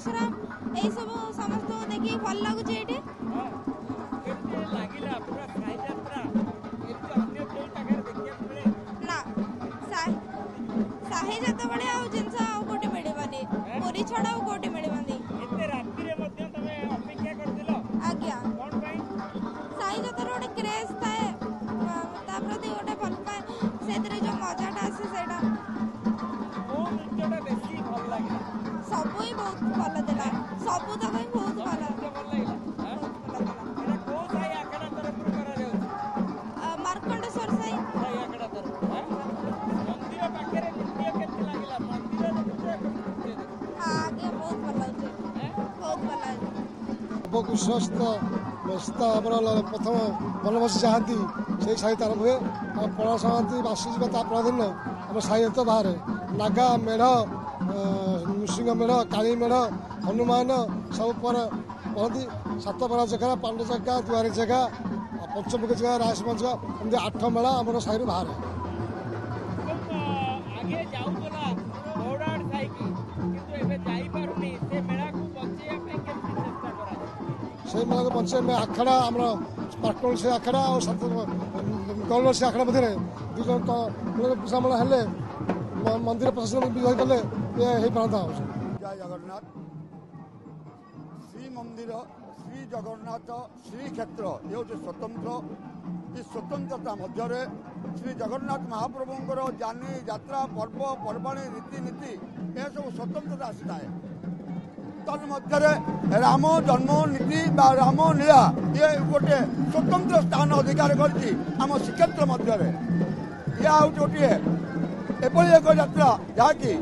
परशुराम यही सब समस्त देखिए भल लगुच ये ना साही जिते बड़े जिनस कौटी मिलवानी पूरी छड़ा कौटी मिलवानी आज्ञा साही जिते गोटे क्रेज थाए प्रति गोटे भल पाए से जो मजाटा आसे सब ही बहुत भल था सबू तक बहुत भल मार्कंडेश्वर साई आगे बहुत भल लगे बहुत भल विश्वस्त व्यवस्था प्रथम बनवासी चाहती से साहित्य आरंभ हुए पणा समाती बासी जीवा दिन आम साहित्य बाहर नागा मेढ़ नृसिंह मेढ़ काली मेढ़ हनुमान सब पर पढ़ती सातपरा जगह पांड जगह दुआरी जगह पंचमुखी जगह राजसमा जगह एमती 8 मेला आम साहिर बाहर से मेला को बचे आखड़ा आम पाटन से आखड़ा और गौर से आखड़ा मध्य दुज बुझामणा हेले मंदिर प्रशासन विजय कले ये पारता जय जगन्नाथ श्री मंदिर श्री जगन्नाथ श्री क्षेत्र ये हूँ स्वतंत्र ये स्वतंत्रता मध्य श्री जगन्नाथ महाप्रभुंर जानी यात्रा पर्व पर्वाणी रीतिनीति यह सब स्वतंत्रता आसी थाए तन्मध्य राम जन्म नीति राम लीला ये गोटे स्वतंत्र स्थान अधिकार करती आम श्रीक्षेत्र मध्य यह हूँ गोटे एपरी एक यात्रा जहाँकि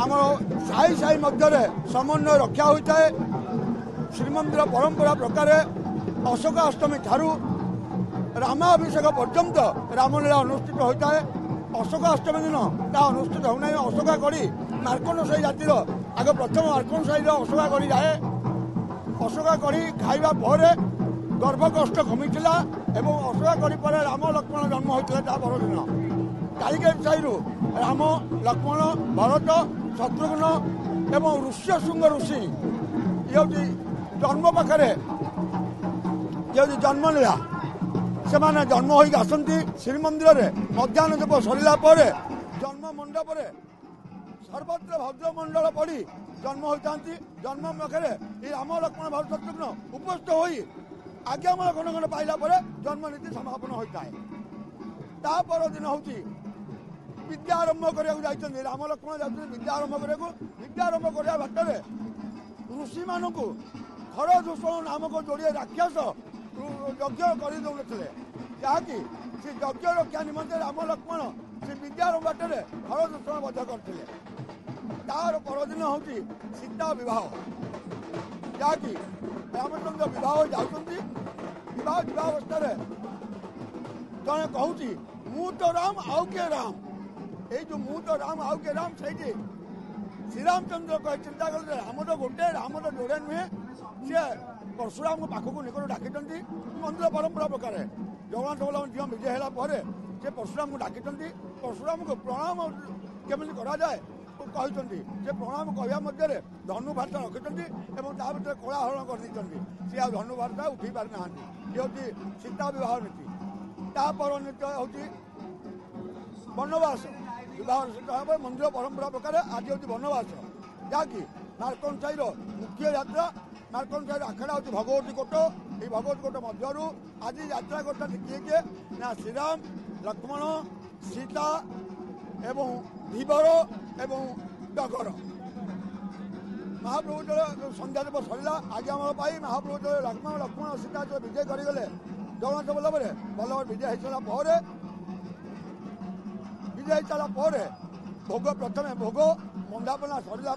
आम साई साई मध्य समन्वय रक्षा होता है श्रीमंदिर परंपरा प्रकार अशोक अष्टमी ठारू रामाभिषेक पर्यंत रामलीला अनुष्ठित होता है अशोक अष्टमी दिन ता अनुष्ठित होना अशोका कड़ी मार्कंड साई जातिर आगे प्रथम मार्कंड साई अशोका कड़ी जाए अशोका कड़ी खाइबा पर गर्भ कष्ट कमिथिला एवं अशोका कड़ी पर राम लक्ष्मण जन्म होता ता परदिन कालीगेट साई राम लक्ष्मण भरत शत्रुघ्न एवं ऋष्यशृंग ऋषि ये जन्म पाखे ये जन्म लीला से माने जन्म हो आसती श्रीमंदिर मध्याह्न जब सरला जन्म मंडप सर्वत्र भद्रमंडल पड़ी जन्म होता जन्म पाखे ये राम लक्ष्मण भरत शत्रुघ्न उपस्थित हो आज्ञामूल घन घन पाइला जन्म नीति समापन होता है तापर दिन हूँ विद्या आरंभ करने राम लक्ष्मण जाते विद्या आरंभ करने बाटर ऋषि मान खर दूषण नामक जोड़े राक्षस यज्ञ करदे जहाँकि से यज्ञ रक्षा निमंते राम लक्ष्मण से विद्यारंभ बाटर खर दूषण बध करते तार परदिन हूँ सीता विवाह जहाँकि रामचंद्र विवाह जाती विवाह जीवावस्था जड़े कहूँ मु तो राम आउ के राम ये जो मु तो राम आउ के राम से श्रीरामचंद्र कह चिंता कले राम तो गोटे राम तो जोड़े नुहे सी परशुराम पाखक निकट डाकी मंदिर परंपरा प्रकार जगन्नाथ बल्लभ झील विजय होगापर से परशुराम को डाकी परशुराम को प्रणाम केमी कराए कहते से प्रणाम कहवा मध्य धनु भाषा रखिंट और कोलाहरण कर सी आ धनु भाषा उठी पारि ना ये हूँ सीता विवाह नीति तापर नीति हूँ बनवास विवाह भाव मंदिर परंपरा प्रकार आज हूँ बनवास जहाँकि मार्कंड साई मुख्य यात्रा मार्कंड साई आखड़ा हूँ भगवती कोट ये भगवती कोट मध्य आज यात्रा करता किए किए ना श्रीराम लक्ष्मण सीता एवं धीवर एवं डगर महाप्रभु जो संध्या देव सरला आज आम महाप्रभु जो लक्ष्मण सीता जो विजय करगले जगन्नाथ बल्लभ विजय हो सारा विजय सारापर भोग प्रथम भोग बंदापना सरला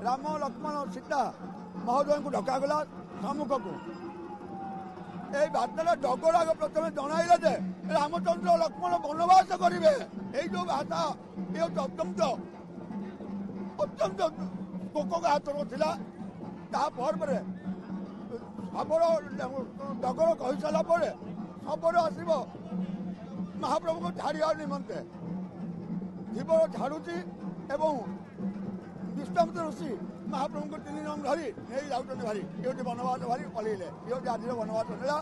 राम लक्ष्मण सीता महोदय को डकागला सम्मुख को এই বার্তাটা ডগর আগে প্রথমে জনাইলে যে রামচন্দ্র লক্ষ্মণ বনবাস করিবে এই যে ভাষা এ অত্যন্ত অত্যন্ত কোকঘাতক ଥିଲା তারপরে খবর ডগর কହି সারা পরে খবর আসিব মহাপ্রভুকে ঝাড়িবার নিমন্তে ধীবর ঝাড়ুছি এবং ବିଶ୍ୱାମିତ୍ର ଋଷି ମହାପ୍ରଭୁଙ୍କୁ 3 ଜଣ ଧରି ନେଇ ଯାଉଛନ୍ତି ଭାରି। ଇଏ ହେଉଛି ବନବାସ ଭାରି ପଳେଇଲେ। ଇଏ ହେଉଛି ଆଜିର ବନବାସ ଲୀଳା।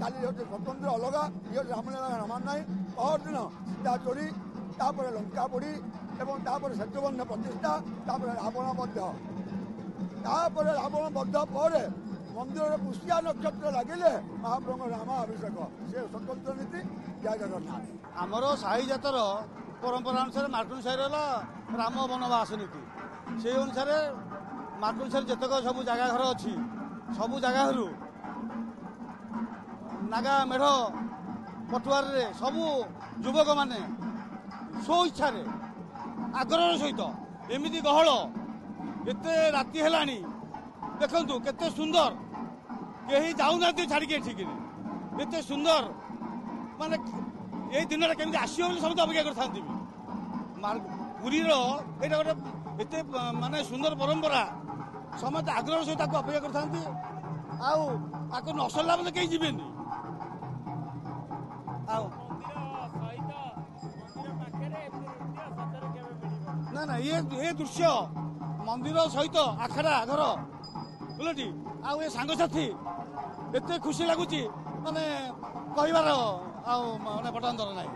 କାଲି ହେଉଛି ସ୍ୱତନ୍ତ୍ର ଅଲଗା। ଇଏ ହେଉଛି ରାମଲୀଳା ସମାନ ନାହିଁ। ପହରଦିନ ସୀତା ଚୋରି, ତାପରେ ଲଙ୍କା ପୋଡ଼ି ଏବଂ ତାପରେ ସେତୁବନ୍ଧ ପ୍ରତିଷ୍ଠା, ତାପରେ ରାବଣ ବଧ। ତାପରେ ରାବଣ ବଧ ପରେ ମନ୍ଦିରରେ ପୁଷ୍ୟା ନକ୍ଷତ୍ର ଲାଗିଲେ ମହାପ୍ରଭୁଙ୍କ ରାମ ଅଭିଷେକ। ସେ ସ୍ୱତନ୍ତ୍ର ନୀତି। ଜୟ ଜଗନ୍ନାଥ। ଆମର ସାହି ଜାତର ପରମ୍ପରା ଅନୁସାରେ ମାର୍କୁଣ୍ଡ ସାହିର ହେଲା ରାମ ବନବାସ ନୀତି। ସେଇ ଅନୁସାରେ ମାର୍କୁଣ୍ଡ ସାହିରେ ଯେତେକ ସବୁ ଜାଗା ଘର ଅଛି, ସବୁ ଜାଗାରୁ ନାଗା ମେଢ଼ ପଟୁଆରରେ ସବୁ ଯୁବକମାନେ ସ୍ୱ ଇଚ୍ଛାରେ ଆଗ୍ରହର ସହିତ ଏମିତି ଗହଳ, ଏତେ ରାତି ହେଲାଣି ଦେଖନ୍ତୁ କେତେ ସୁନ୍ଦର, କେହି ଯାଉନାହାନ୍ତି ଛାଡ଼ିକି ଏଠିକିରି। ଏତେ ସୁନ୍ଦର ମାନେ ଏଇ ଦିନଟା କେମିତି ଆସିବ ବୋଲି ସମସ୍ତେ ଅପେକ୍ଷା କରିଥାନ୍ତି। ପୁରୀର ଏଇଟା ଗୋଟେ ଏତେ ମାନେ ସୁନ୍ଦର ପରମ୍ପରା, ସମସ୍ତେ ଆଗ୍ରହର ସହିତ ତାକୁ ଅପେକ୍ଷା କରିଥାନ୍ତି। ଆଉ ତାକୁ ନ ସରିଲା ବୋଲେ କେହି ଯିବେନି। ଆଉ ନା ନା ଏ ଦୃଶ୍ୟ ମନ୍ଦିର ସହିତ ଆଖଡ଼ା ଘର ବୁଝିଲଟି। ଆଉ ଏ ସାଙ୍ଗସାଥି ଏତେ ଖୁସି ଲାଗୁଛି ମାନେ କହିବାର ଆଉ ମାନେ ବଟାନ୍ତର ନାହିଁ।